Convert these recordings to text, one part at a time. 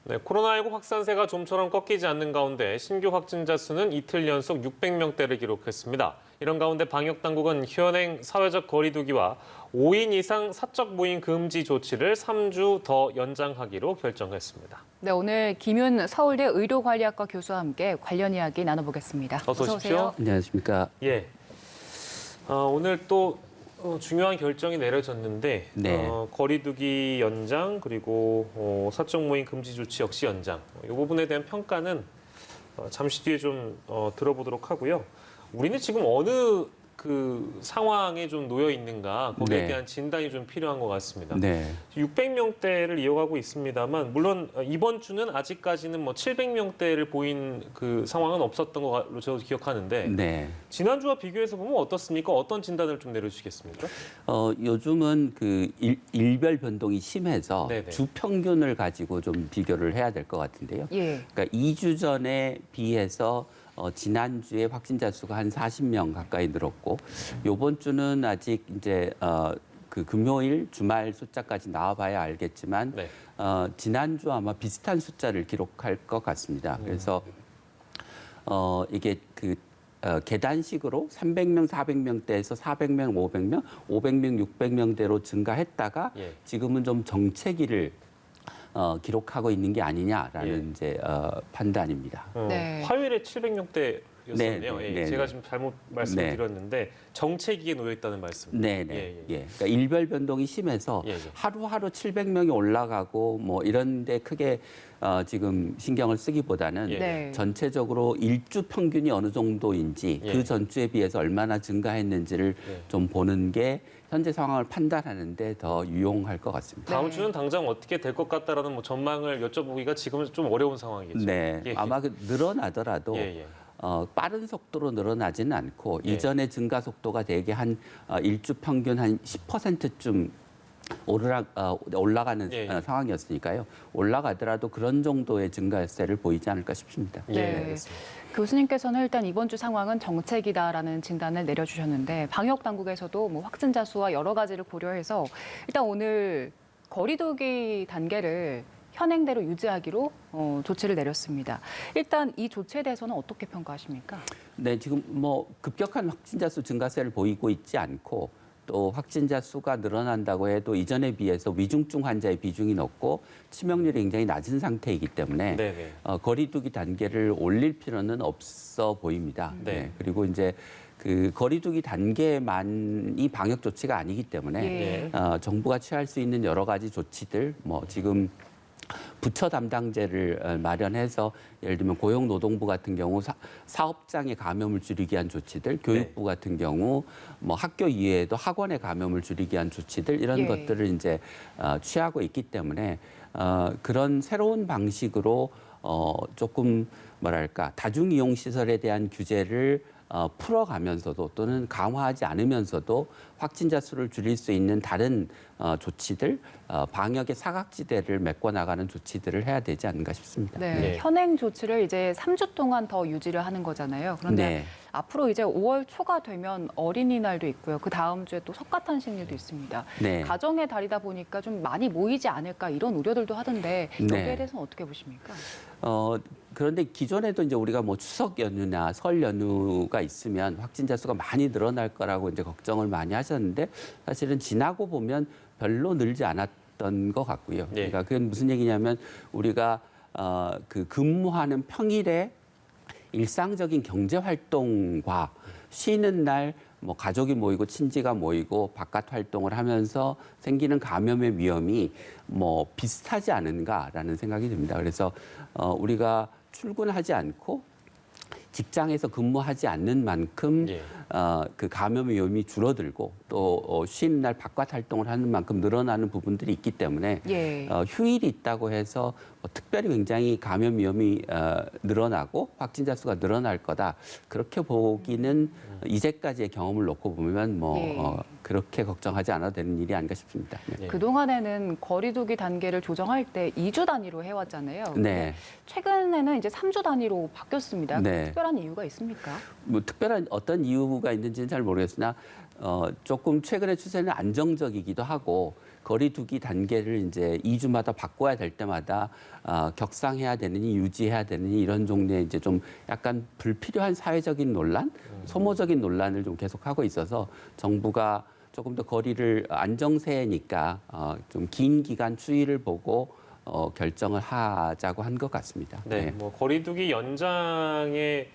네, 코로나19 확산세가 좀처럼 꺾이지 않는 가운데 신규 확진자 수는 이틀 연속 600명대를 기록했습니다. 이런 가운데 방역당국은 현행 사회적 거리 두기와 5인 이상 사적 모임 금지 조치를 3주 더 연장하기로 결정했습니다. 네, 오늘 김윤 서울대 의료관리학과 교수와 함께 관련 이야기 나눠보겠습니다. 어서 오십시오. 안녕하십니까. 예. 오늘 또 중요한 결정이 내려졌는데 네. 거리 두기 연장 그리고 사적 모임 금지 조치 역시 연장. 이 부분에 대한 평가는 잠시 뒤에 좀 들어보도록 하고요. 우리는 지금 어느 그 상황에 좀 놓여 있는가 거기에 네. 대한 진단이 좀 필요한 것 같습니다. 네. 600명대를 이어가고 있습니다만 물론 이번 주는 아직까지는 뭐 700명대를 보인 그 상황은 없었던 걸로 저도 기억하는데 네. 지난주와 비교해서 보면 어떻습니까? 어떤 진단을 좀 내려주시겠습니까? 요즘은 그 일별 변동이 심해서 네네. 주 평균을 가지고 좀 비교를 해야 될 것 같은데요. 예. 그러니까 2주 전에 비해서 지난주에 확진자 수가 한 40명 가까이 늘었고 요번 주는 아직 이제 그 금요일 주말 숫자까지 나와봐야 알겠지만 네. 지난주 아마 비슷한 숫자를 기록할 것 같습니다. 그래서 이게 그 계단식으로 300명, 400명대에서 400명, 500명, 500명, 600명대로 증가했다가 예. 지금은 좀 정체기를 기록하고 있는 게 아니냐라는 예. 이제 판단입니다. 네. 화요일에 700명대였었네요. 네, 네, 네, 제가 네. 지금 잘못 말씀을 네. 드렸는데 정체기에 놓여 있다는 말씀. 네네. 예, 예. 그러니까 일별 변동이 심해서 예, 예. 하루하루 700명이 올라가고 뭐 이런데 크게 지금 신경을 쓰기보다는 예. 네. 전체적으로 일주 평균이 어느 정도인지 예. 그 전주에 비해서 얼마나 증가했는지를 예. 좀 보는 게 현재 상황을 판단하는데 더 유용할 것 같습니다. 다음 네. 주는 당장 어떻게 될 것 같다라는 뭐 전망을 여쭤보기가 지금은 좀 어려운 상황이겠죠. 네, 예, 예. 아마 그 늘어나더라도 예, 예. 빠른 속도로 늘어나지는 않고 예. 이전의 증가 속도가 대개 한 일주 평균 한 10%쯤 올라가는 예, 예. 상황이었으니까요. 올라가더라도 그런 정도의 증가세를 보이지 않을까 싶습니다. 예, 네. 알겠습니다. 교수님께서는 일단 이번 주 상황은 정책이다라는 진단을 내려주셨는데 방역 당국에서도 뭐 확진자 수와 여러 가지를 고려해서 일단 오늘 거리두기 단계를 현행대로 유지하기로 조치를 내렸습니다. 일단 이 조치에 대해서는 어떻게 평가하십니까? 네, 지금 뭐 급격한 확진자 수 증가세를 보이고 있지 않고 또 확진자 수가 늘어난다고 해도 이전에 비해서 위중증 환자의 비중이 높고 치명률이 굉장히 낮은 상태이기 때문에 네네. 거리두기 단계를 올릴 필요는 없어 보입니다. 네. 그리고 이제 그 거리두기 단계만이 방역 조치가 아니기 때문에 예. 정부가 취할 수 있는 여러 가지 조치들 뭐 지금 부처 담당제를 마련해서 예를 들면 고용노동부 같은 경우 사업장의 감염을 줄이기 위한 조치들, 교육부 같은 경우 뭐 학교 이외에도 학원의 감염을 줄이기 위한 조치들 이런 예. 것들을 이제 취하고 있기 때문에 그런 새로운 방식으로 조금 뭐랄까 다중이용 시설에 대한 규제를 풀어가면서도 또는 강화하지 않으면서도 확진자 수를 줄일 수 있는 다른 조치들, 방역의 사각지대를 메꿔나가는 조치들을 해야 되지 않는가 싶습니다. 네. 네. 현행 조치를 이제 3주 동안 더 유지를 하는 거잖아요. 그런데 네. 앞으로 이제 5월 초가 되면 어린이날도 있고요. 그 다음 주에 또 석가탄신일도 있습니다. 네. 가정의 달이다 보니까 좀 많이 모이지 않을까 이런 우려들도 하던데 여기에 네. 대해서는 어떻게 보십니까? 그런데 기존에도 이제 우리가 뭐 추석 연휴나 설 연휴가 있으면 확진자 수가 많이 늘어날 거라고 이제 걱정을 많이 하셨는데 사실은 지나고 보면 별로 늘지 않았던 것 같고요. 예. 그러니까 그건 무슨 얘기냐면 우리가 그 근무하는 평일에 일상적인 경제 활동과 쉬는 날 뭐 가족이 모이고 친지가 모이고 바깥 활동을 하면서 생기는 감염의 위험이 뭐 비슷하지 않은가라는 생각이 듭니다. 그래서 우리가 출근하지 않고 직장에서 근무하지 않는 만큼 예. 그 감염의 위험이 줄어들고 또 쉬는 날 바깥 활동을 하는 만큼 늘어나는 부분들이 있기 때문에 예. 휴일이 있다고 해서 특별히 굉장히 감염 위험이 늘어나고 확진자 수가 늘어날 거다 그렇게 보기는 이제까지의 경험을 놓고 보면 뭐 예. 그렇게 걱정하지 않아도 되는 일이 아닌가 싶습니다. 네. 예. 그동안에는 거리두기 단계를 조정할 때 2주 단위로 해왔잖아요. 근데 네. 최근에는 이제 3주 단위로 바뀌었습니다. 네. 특별한 이유가 있습니까? 뭐 특별한 어떤 이유가 있는지는 잘 모르겠으나 조금 최근의 추세는 안정적이기도 하고 거리두기 단계를 이제 2주마다 바꿔야 될 때마다 격상해야 되느니 유지해야 되느니 이런 종류의 이제 좀 약간 불필요한 사회적인 논란, 소모적인 논란을 좀 계속하고 있어서 정부가 조금 더 거리를 안정세니까 좀 긴 기간 추이를 보고 결정을 하자고 한 것 같습니다. 네, 뭐 거리두기 연장을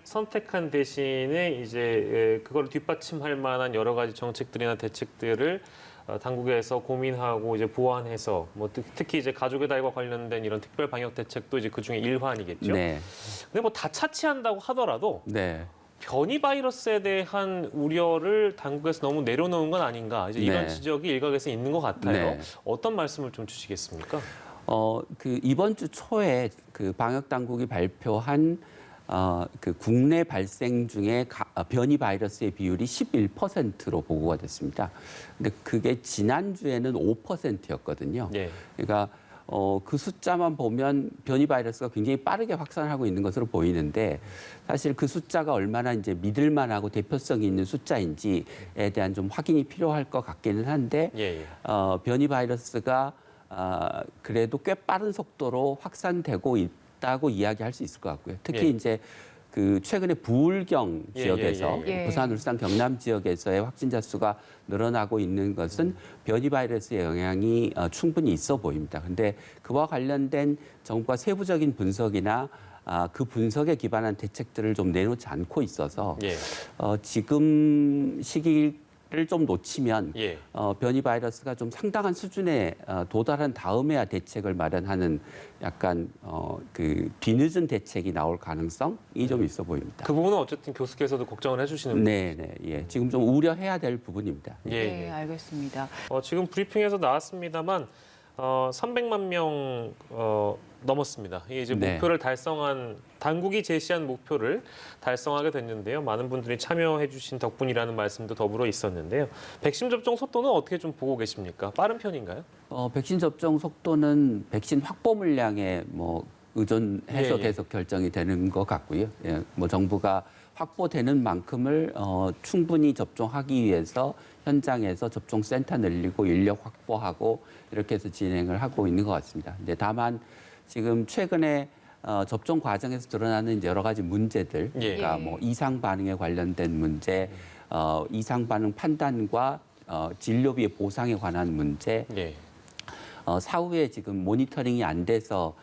선택한 대신에 이제 그걸 뒷받침할 만한 여러 가지 정책들이나 대책들을 당국에서 고민하고 이제 보완해서 뭐 특히 이제 가족의 달과 관련된 이런 특별 방역 대책도 이제 그 중에 일환이겠죠. 네. 근데 뭐 다 차치한다고 하더라도 네. 변이 바이러스에 대한 우려를 당국에서 너무 내려놓은 건 아닌가 이제 이런 네. 지적이 일각에서 있는 것 같아요. 네. 어떤 말씀을 좀 주시겠습니까? 그 이번 주 초에 그 방역 당국이 발표한 그 국내 발생 중에 변이 바이러스의 비율이 11%로 보고가 됐습니다. 근데 그게 지난주에는 5%였거든요. 예. 그러니까 그 숫자만 보면 변이 바이러스가 굉장히 빠르게 확산하고 있는 것으로 보이는데 사실 그 숫자가 얼마나 이제 믿을 만하고 대표성이 있는 숫자인지에 대한 좀 확인이 필요할 것 같기는 한데 예. 변이 바이러스가 그래도 꽤 빠른 속도로 확산되고 있다고 이야기할 수 있을 것 같고요. 특히 예. 이제 그 최근에 부울경 지역에서 예. 부산, 울산, 경남 지역에서의 확진자 수가 늘어나고 있는 것은 변이 바이러스의 영향이 충분히 있어 보입니다. 근데 그와 관련된 정부가 세부적인 분석이나 그 분석에 기반한 대책들을 좀 내놓지 않고 있어서 예. 지금 시기를 좀 놓치면 예. 변이 바이러스가 좀 상당한 수준에 도달한 다음에야 대책을 마련하는 약간 그 뒤늦은 대책이 나올 가능성이 좀 있어 보입니다. 그 부분은 어쨌든 교수께서도 걱정을 해주시는 네, 네, 예. 지금 좀 우려해야 될 부분입니다. 예. 네, 알겠습니다. 지금 브리핑에서 나왔습니다만 300만 명 넘었습니다. 이게 이제 네. 목표를 달성한 당국이 제시한 목표를 달성하게 됐는데요. 많은 분들이 참여해 주신 덕분이라는 말씀도 더불어 있었는데요. 백신 접종 속도는 어떻게 좀 보고 계십니까? 빠른 편인가요? 백신 접종 속도는 백신 확보 물량에 뭐 의존해서 예. 계속 결정이 되는 것 같고요. 예, 뭐 정부가 확보되는 만큼을 충분히 접종하기 위해서 현장에서 접종센터 늘리고 인력 확보하고 이렇게 해서 진행을 하고 있는 것 같습니다. 근데 다만 지금 최근에 접종 과정에서 드러나는 이제 여러 가지 문제들, 예. 그러니까 뭐 이상 반응에 관련된 문제, 이상 반응 판단과 진료비의 보상에 관한 문제, 예. 사후에 지금 모니터링이 안 돼서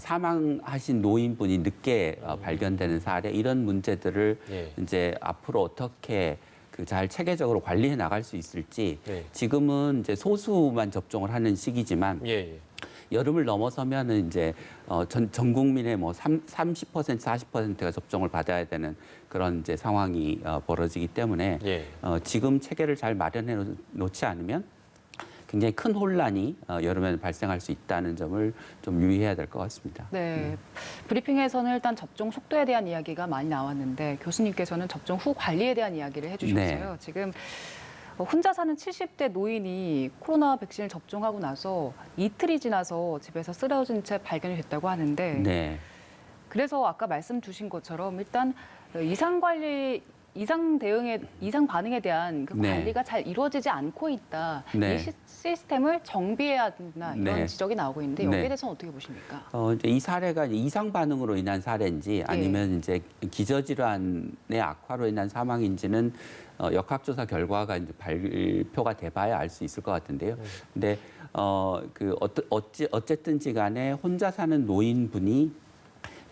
사망하신 노인분이 늦게 발견되는 사례 이런 문제들을 예. 이제 앞으로 어떻게 그 잘 체계적으로 관리해 나갈 수 있을지 예. 지금은 이제 소수만 접종을 하는 시기지만 예. 여름을 넘어서면은 이제 전 국민의 뭐 30%, 40%가 접종을 받아야 되는 그런 이제 상황이 벌어지기 때문에 예. 지금 체계를 잘 마련해 놓지 않으면 굉장히 큰 혼란이 여름에는 발생할 수 있다는 점을 좀 유의해야 될 것 같습니다. 네, 브리핑에서는 일단 접종 속도에 대한 이야기가 많이 나왔는데 교수님께서는 접종 후 관리에 대한 이야기를 해주셨어요. 네. 지금 혼자 사는 70대 노인이 코로나 백신을 접종하고 나서 이틀이 지나서 집에서 쓰러진 채 발견이 됐다고 하는데 네. 그래서 아까 말씀 주신 것처럼 일단 이상 반응에 대한 그 네. 관리가 잘 이루어지지 않고 있다. 네. 이 시스템을 정비해야 된다. 이런 네. 지적이 나오고 있는데 여기에 네. 대해서는 어떻게 보십니까? 이제 이 사례가 이제 이상 반응으로 인한 사례인지 아니면 이제 기저질환의 악화로 인한 사망인지는 역학조사 결과가 이제 발표가 돼봐야 알 수 있을 것 같은데요. 근데 어쨌든지 간에 혼자 사는 노인분이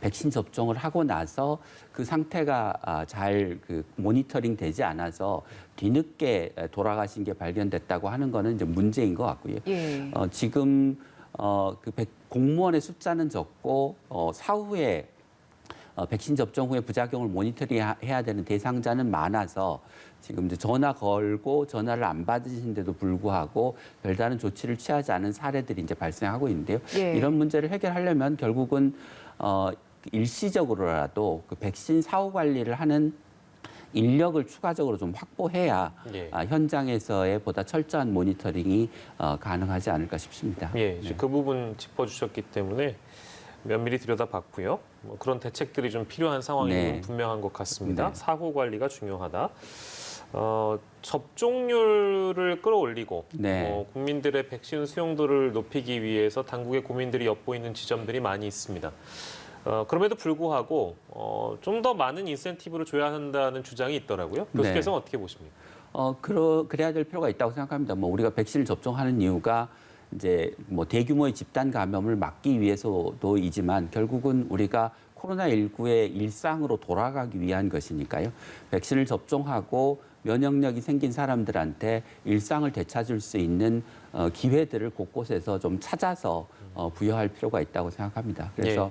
백신 접종을 하고 나서 그 상태가 잘 모니터링 되지 않아서 뒤늦게 돌아가신 게 발견됐다고 하는 거는 이제 문제인 것 같고요. 예. 지금 공무원의 숫자는 적고 사후에 백신 접종 후에 부작용을 모니터링해야 되는 대상자는 많아서 지금 이제 전화 걸고 전화를 안 받으신데도 불구하고 별다른 조치를 취하지 않은 사례들이 이제 발생하고 있는데요. 예. 이런 문제를 해결하려면 결국은 일시적으로라도 그 백신 사후 관리를 하는 인력을 추가적으로 좀 확보해야 예. 현장에서의 보다 철저한 모니터링이 가능하지 않을까 싶습니다. 예. 그 부분 짚어주셨기 때문에 면밀히 들여다봤고요. 뭐 그런 대책들이 좀 필요한 상황인 네. 건 분명한 것 같습니다. 네. 사후 관리가 중요하다. 접종률을 끌어올리고 네. 국민들의 백신 수용도를 높이기 위해서 당국의 고민들이 엿보이는 지점들이 많이 있습니다. 그럼에도 불구하고 좀 더 많은 인센티브를 줘야 한다는 주장이 있더라고요. 교수께서는 어떻게 보십니까? 그래야 될 필요가 있다고 생각합니다. 뭐 우리가 백신을 접종하는 이유가 이제 뭐 대규모의 집단 감염을 막기 위해서도이지만 결국은 우리가 코로나19의 일상으로 돌아가기 위한 것이니까요. 백신을 접종하고 면역력이 생긴 사람들한테 일상을 되찾을 수 있는 기회들을 곳곳에서 좀 찾아서 부여할 필요가 있다고 생각합니다. 그래서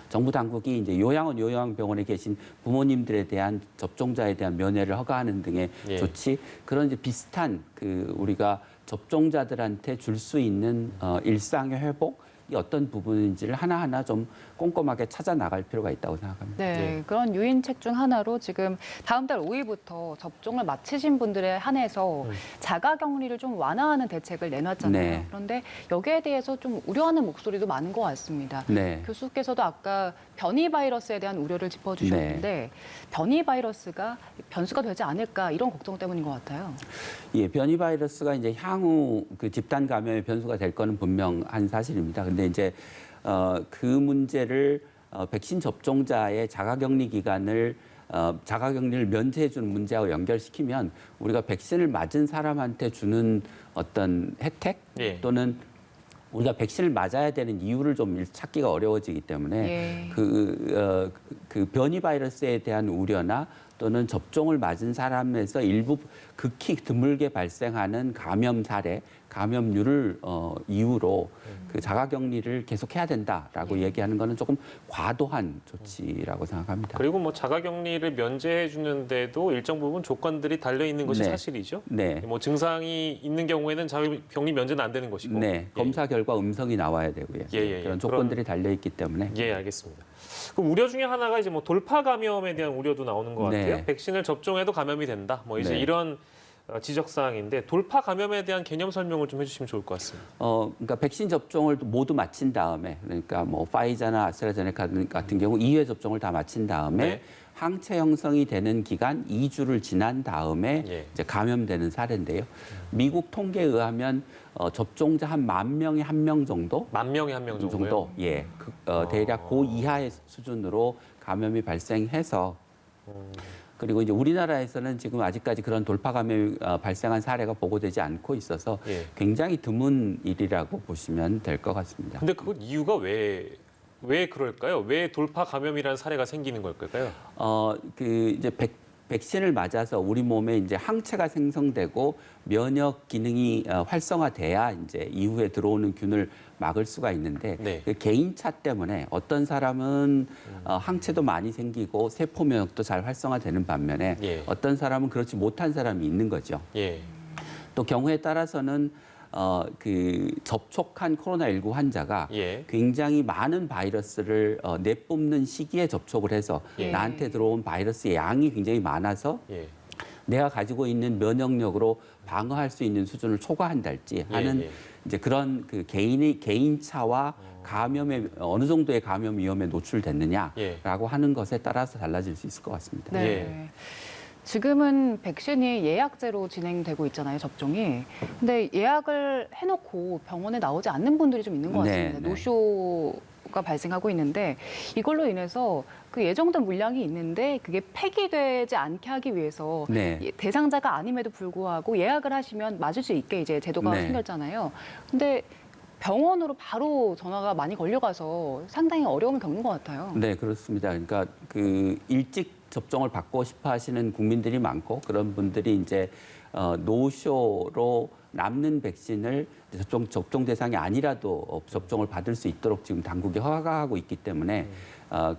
정부 당국이 이제 요양병원에 계신 부모님들에 대한 접종자에 대한 면회를 허가하는 등의 조치, 그런 이제 비슷한 우리가 접종자들한테 줄 수 있는 일상의 회복이 어떤 부분인지를 하나하나 좀 꼼꼼하게 찾아 나갈 필요가 있다고 생각합니다. 네, 그런 유인책 중 하나로 지금 다음 달 5일부터 접종을 마치신 분들에 한해서 자가격리를 좀 완화하는 대책을 내놨잖아요. 네. 그런데 여기에 대해서 좀 u려하는 목소리도 많은 것 같습니다. 네. 교수께서도 아까 변이 바이러스에 대한 우려를 짚어주셨는데 변이 바이러스가 변수가 되지 않을까 이런 걱정 때문인 것 같아요. 예, 변이 바이러스가 이제 향후 집단 감염의 변수가 될 거는 분명한 사실입니다. 근데 이제 그 문제를 백신 접종자의 자가격리 기간을 자가격리를 면제해주는 문제하고 연결시키면 우리가 백신을 맞은 사람한테 주는 어떤 혜택 또는 우리가 백신을 맞아야 되는 이유를 좀 찾기가 어려워지기 때문에 그 변이 바이러스에 대한 우려나 또는 접종을 맞은 사람에서 일부 극히 드물게 발생하는 감염 사례, 감염률을 이유로 그 자가격리를 계속해야 된다라고 얘기하는 거는 조금 과도한 조치라고 생각합니다. 그리고 뭐 자가격리를 면제해 주는데도 일정 부분 조건들이 달려 있는 것이 사실이죠. 네. 뭐 증상이 있는 경우에는 자가격리 면제는 안 되는 것이고. 네. 검사 결과 음성이 나와야 되고요. 그런 조건들이 달려 있기 때문에. 예, 알겠습니다. 그 우려 중에 하나가 이제 뭐 돌파 감염에 대한 우려도 나오는 것 같아요. 백신을 접종해도 감염이 된다. 뭐 이제 이런 지적 사항인데 돌파 감염에 대한 개념 설명을 좀 해주시면 좋을 것 같습니다. 그러니까 백신 접종을 모두 마친 다음에, 그러니까 뭐 파이자나 아스트라제네카 같은 경우 2회 접종을 다 마친 다음에 항체 형성이 되는 기간 2주를 지난 다음에 이제 감염되는 사례인데요. 미국 통계에 의하면 접종자 한 10,000명에 1명 정도? 10,000명에 1명 정도요? 대략 그 이하의 수준으로 감염이 발생해서 그리고 이제 우리나라에서는 지금 아직까지 그런 돌파 감염이 발생한 사례가 보고되지 않고 있어서 굉장히 드문 일이라고 보시면 될 것 같습니다. 근데 그 이유가 왜 그럴까요? 왜 돌파 감염이라는 사례가 생기는 걸까요? 이제 백신을 맞아서 우리 몸에 이제 항체가 생성되고 면역 기능이 활성화돼야 이제 이후에 들어오는 균을 막을 수가 있는데 그 개인차 때문에 어떤 사람은 항체도 많이 생기고 세포 면역도 잘 활성화되는 반면에 어떤 사람은 그렇지 못한 사람이 있는 거죠. 또 경우에 따라서는 접촉한 코로나19 환자가 굉장히 많은 바이러스를 내뿜는 시기에 접촉을 해서 나한테 들어온 바이러스의 양이 굉장히 많아서 내가 가지고 있는 면역력으로 방어할 수 있는 수준을 초과한달지 하는 이제 그런 개인차와 감염에 어느 정도의 감염 위험에 노출됐느냐라고 하는 것에 따라서 달라질 수 있을 것 같습니다. 지금은 백신이 예약제로 진행되고 있잖아요, 접종이. 근데 예약을 해놓고 병원에 나오지 않는 분들이 좀 있는 것 같습니다. 노쇼가 발생하고 있는데 이걸로 인해서 그 예정된 물량이 있는데 그게 폐기되지 않게 하기 위해서 대상자가 아님에도 불구하고 예약을 하시면 맞을 수 있게 이제 제도가 생겼잖아요. 근데 병원으로 바로 전화가 많이 걸려가서 상당히 어려움을 겪는 것 같아요. 네, 그렇습니다. 그러니까 일찍 접종을 받고 싶어 하시는 국민들이 많고 그런 분들이 이제 노쇼로 남는 백신을 접종 대상이 아니라도 접종을 받을 수 있도록 지금 당국이 허가하고 있기 때문에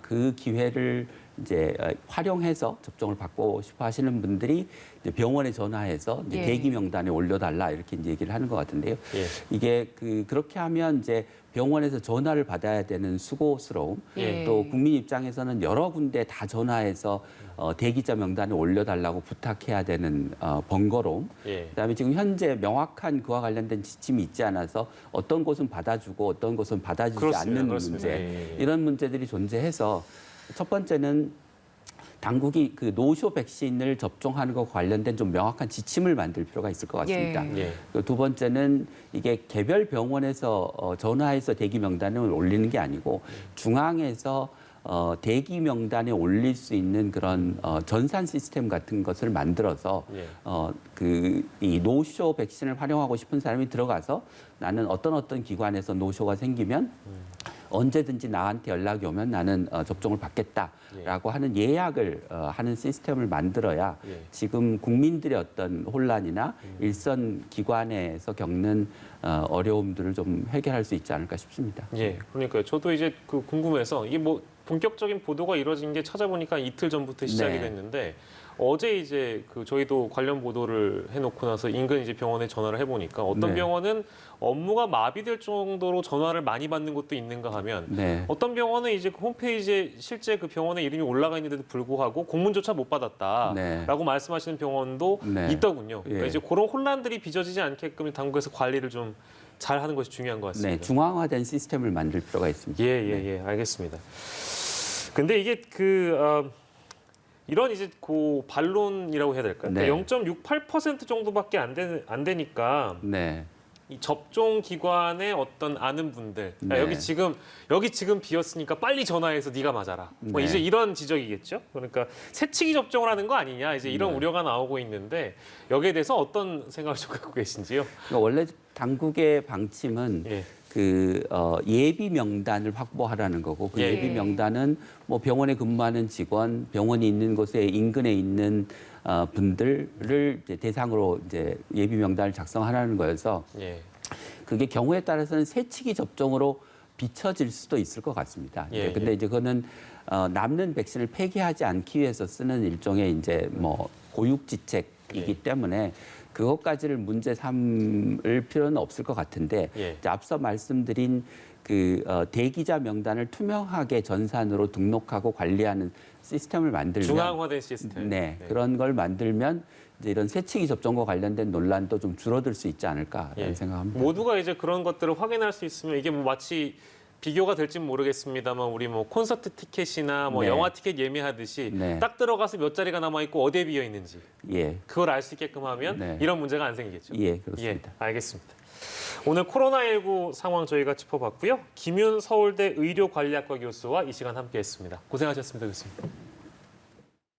그 기회를 이제 활용해서 접종을 받고 싶어 하시는 분들이 이제 병원에 전화해서 이제 대기 명단에 올려달라 이렇게 이제 얘기를 하는 것 같은데요. 이게 그렇게 하면 이제 병원에서 전화를 받아야 되는 수고스러움, 또 국민 입장에서는 여러 군데 다 전화해서 대기자 명단에 올려달라고 부탁해야 되는 번거로움, 그다음에 지금 현재 명확한 그와 관련된 지침이 있지 않아서 어떤 곳은 받아주고 어떤 곳은 받아주지 않는 문제, 이런 문제들이 존재해서 첫 번째는 당국이 그 노쇼 백신을 접종하는 것과 관련된 좀 명확한 지침을 만들 필요가 있을 것 같습니다. 예. 예. 그두 번째는 이게 개별 병원에서 전화해서 대기 명단을 올리는 게 아니고 중앙에서 대기 명단에 올릴 수 있는 그런 전산 시스템 같은 것을 만들어서 예. 이 노쇼 백신을 활용하고 싶은 사람이 들어가서 나는 어떤 기관에서 노쇼가 생기면 언제든지 나한테 연락이 오면 나는 접종을 받겠다라고 하는 예약을 하는 시스템을 만들어야 예. 지금 국민들의 어떤 혼란이나 일선 기관에서 겪는 어려움들을 좀 해결할 수 있지 않을까 싶습니다. 예, 그러니까요. 저도 이제 그 궁금해서 이게 뭐 본격적인 보도가 이루어진 게 찾아보니까 이틀 전부터 시작이 네. 됐는데 어제 이제 그 저희도 관련 보도를 해놓고 나서 인근 이제 병원에 전화를 해보니까 어떤 네. 병원은 업무가 마비될 정도로 전화를 많이 받는 곳도 있는가 하면 네. 어떤 병원은 이제 그 홈페이지에 실제 그 병원의 이름이 올라가 있는데도 불구하고 공문조차 못 받았다라고 네. 말씀하시는 병원도 네. 있더군요. 그러니까 예. 이제 그런 혼란들이 빚어지지 않게끔 당국에서 관리를 좀 잘 하는 것이 중요한 것 같습니다. 네, 중앙화된 시스템을 만들 필요가 있습니다. 예, 알겠습니다. 근데 이게 이런 이제 그 반론이라고 해야 될까요? 네. 그러니까 0.68% 정도밖에 안 되니까 네. 이 접종 기관의 어떤 아는 분들 야, 네. 여기 지금 비었으니까 빨리 전화해서 네가 맞아라. 뭐 네. 이제 이런 지적이겠죠. 그러니까 새치기 접종을 하는 거 아니냐 이제 이런 네. 우려가 나오고 있는데 여기에 대해서 어떤 생각을 좀 갖고 계신지요? 그러니까 원래 당국의 방침은 예. 예비 명단을 확보하라는 거고 그 예. 예비 명단은 뭐 병원에 근무하는 직원, 병원이 있는 곳에 인근에 있는 분들을 이제 대상으로 이제 예비 명단을 작성하라는 거여서 예. 그게 경우에 따라서는 새치기 접종으로 비춰질 수도 있을 것 같습니다. 예, 근데 이제 그거는 남는 백신을 폐기하지 않기 위해서 쓰는 일종의 이제 뭐 고육지책이기 예. 때문에 그것까지를 문제 삼을 필요는 없을 것 같은데 예. 이제 앞서 말씀드린 대기자 명단을 투명하게 전산으로 등록하고 관리하는 시스템을 만들면 중앙화된 시스템. 네, 그런 걸 만들면 이제 이런 새치기 접종과 관련된 논란도 좀 줄어들 수 있지 않을까라는 예. 생각합니다. 모두가 이제 그런 것들을 확인할 수 있으면 이게 뭐 마치 비교가 될지는 모르겠습니다만 우리 뭐 콘서트 티켓이나 뭐 네. 영화 티켓 예매하듯이 네. 딱 들어가서 몇 자리가 남아 있고 어디에 비어 있는지 예, 그걸 알 수 있게끔 하면 네. 이런 문제가 안 생기겠죠. 예, 그렇습니다. 알겠습니다. 오늘 코로나19 상황 저희가 짚어봤고요. 김윤 서울대 의료관리학과 교수와 이 시간 함께했습니다. 고생하셨습니다, 교수님.